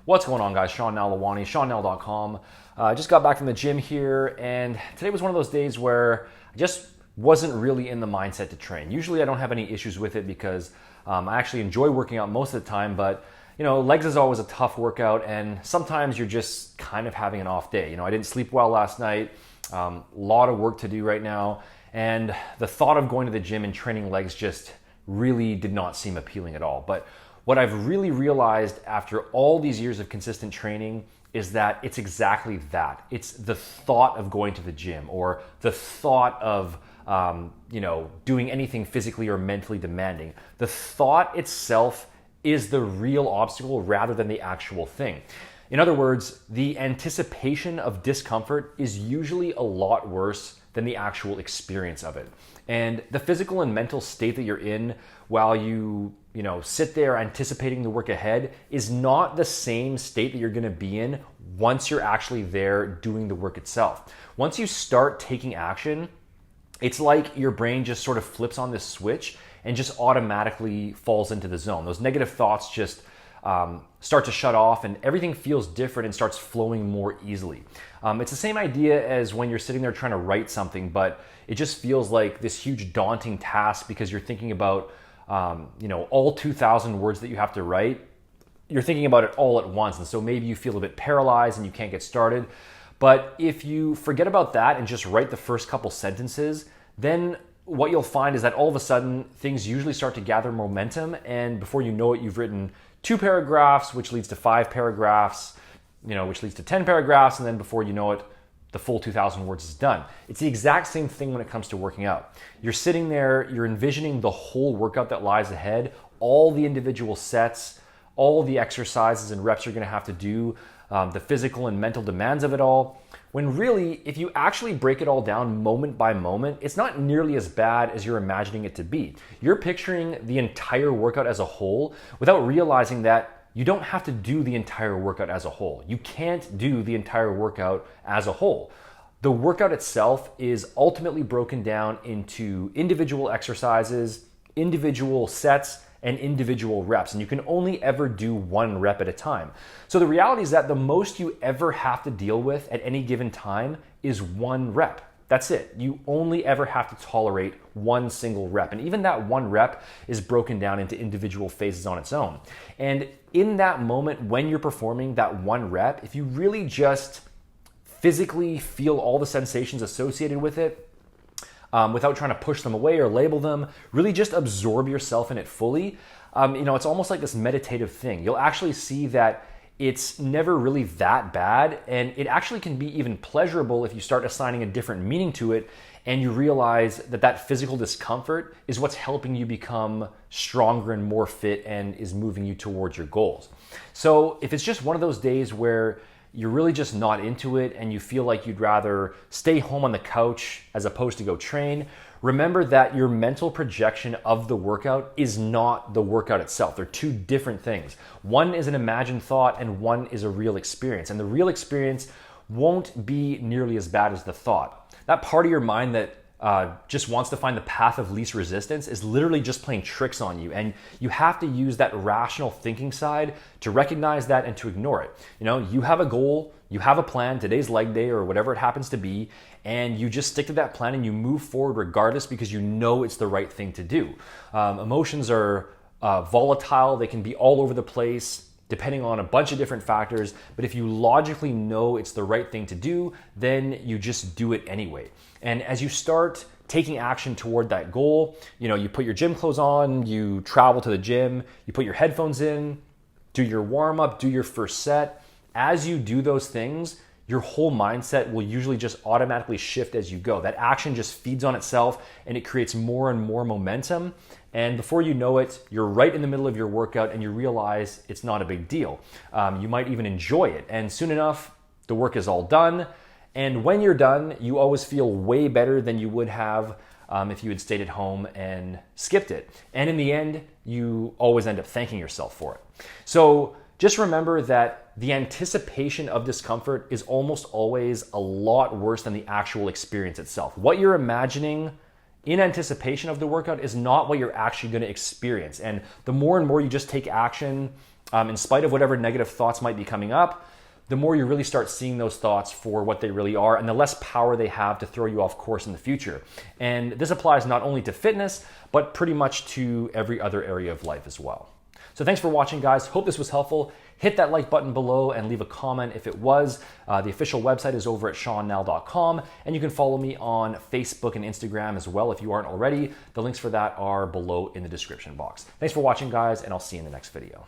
What's going on, guys? Sean Nalawani, SeanNal.com. Just got back from the gym here, and today was one of those days where I just wasn't really in the mindset to train. Usually I don't have any issues with it because I actually enjoy working out most of the time, but legs is always a tough workout, and sometimes you're just kind of having an off day. I didn't sleep well last night, a lot of work to do right now, and the thought of going to the gym and training legs just really did not seem appealing at all. But what I've really realized after all these years of consistent training is that it's exactly that. It's the thought of going to the gym, or the thought of doing anything physically or mentally demanding. The thought itself is the real obstacle rather than the actual thing. In other words, the anticipation of discomfort is usually a lot worse than the actual experience of it. And the physical and mental state that you're in while you sit there anticipating the work ahead is not the same state that you're going to be in once you're actually there doing the work itself. Once you start taking action, it's like your brain just sort of flips on this switch and just automatically falls into the zone. Those negative thoughts just start to shut off, and everything feels different and starts flowing more easily. It's the same idea as when you're sitting there trying to write something, but it just feels like this huge daunting task because you're thinking about all 2,000 words that you have to write. You're thinking about it all at once, and so maybe you feel a bit paralyzed and you can't get started. But if you forget about that and just write the first couple sentences, then what you'll find is that all of a sudden things usually start to gather momentum, and before you know it, you've written 2 paragraphs, which leads to 5 paragraphs, which leads to 10 paragraphs, and then before you know it, the full 2,000 words is done. It's the exact same thing when it comes to working out. You're sitting there, you're envisioning the whole workout that lies ahead, all the individual sets, all the exercises and reps you're gonna have to do, the physical and mental demands of it all. When really, if you actually break it all down moment by moment, it's not nearly as bad as you're imagining it to be. You're picturing the entire workout as a whole without realizing that you don't have to do the entire workout as a whole. You can't do the entire workout as a whole. The workout itself is ultimately broken down into individual exercises, individual sets, and individual reps, and you can only ever do 1 rep at a time. So the reality is that the most you ever have to deal with at any given time is 1 rep. That's it. You only ever have to tolerate 1 single rep. And even that 1 rep is broken down into individual phases on its own. And in that moment when you're performing that 1 rep, if you really just physically feel all the sensations associated with it, without trying to push them away or label them, really just absorb yourself in it fully. It's almost like this meditative thing. You'll actually see that it's never really that bad, and it actually can be even pleasurable if you start assigning a different meaning to it and you realize that that physical discomfort is what's helping you become stronger and more fit and is moving you towards your goals. So if it's just one of those days where you're really just not into it and you feel like you'd rather stay home on the couch as opposed to go train, remember that your mental projection of the workout is not the workout itself. They're 2 different things. One is an imagined thought and one is a real experience. And the real experience won't be nearly as bad as the thought. That part of your mind that just wants to find the path of least resistance is literally just playing tricks on you, and you have to use that rational thinking side to recognize that and to ignore it. You have a goal, you have a plan, today's leg day or whatever it happens to be, and you just stick to that plan and you move forward regardless because you know it's the right thing to do. Emotions are volatile, they can be all over the place depending on a bunch of different factors, but if you logically know it's the right thing to do, then you just do it anyway. And as you start taking action toward that goal, you put your gym clothes on, you travel to the gym, you put your headphones in, do your warm-up, do your first set. As you do those things, your whole mindset will usually just automatically shift as you go. That action just feeds on itself and it creates more and more momentum. And before you know it, you're right in the middle of your workout and you realize it's not a big deal. You might even enjoy it. And soon enough, the work is all done. And when you're done, you always feel way better than you would have if you had stayed at home and skipped it. And in the end, you always end up thanking yourself for it. So just remember that the anticipation of discomfort is almost always a lot worse than the actual experience itself. What you're imagining in anticipation of the workout is not what you're actually going to experience. And the more and more you just take action in spite of whatever negative thoughts might be coming up, the more you really start seeing those thoughts for what they really are and the less power they have to throw you off course in the future. And this applies not only to fitness, but pretty much to every other area of life as well. So thanks for watching, guys. Hope this was helpful. Hit that like button below and leave a comment if it was. The official website is over at SeanNell.com, and you can follow me on Facebook and Instagram as well if you aren't already. The links for that are below in the description box. Thanks for watching, guys, and I'll see you in the next video.